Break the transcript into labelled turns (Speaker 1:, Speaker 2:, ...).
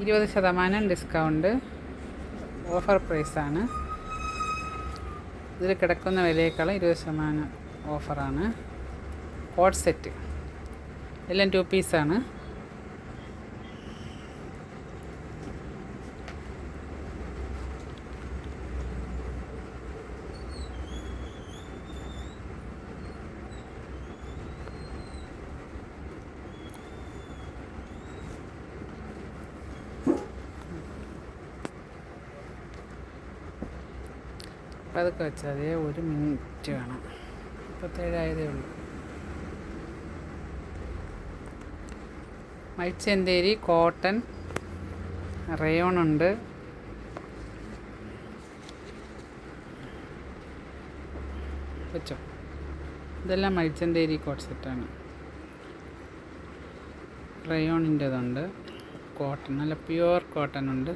Speaker 1: 20% discount offer പ്രൈസാണ്. ഇതിൽ കിടക്കുന്ന വിലയേക്കാൾ 20% ഓഫറാണ്. കോട്ട് സെറ്റ് എല്ലാം 2 പീസാണ്. അപ്പോൾ അതൊക്കെ വെച്ചാൽ 1 മിനിറ്റ് വേണം. 37 ആയതേ ഉള്ളൂ. മൽച്ചന്തേരി കോട്ടൺ റയോണുണ്ട്. വെച്ചോ. ഇതെല്ലാം മൽച്ചന്തേരി കോട്ട് സെറ്റാണ്. റയോണിൻ്റെതുണ്ട്. കോട്ടൺ നല്ല പ്യുവർ കോട്ടൺ ഉണ്ട്.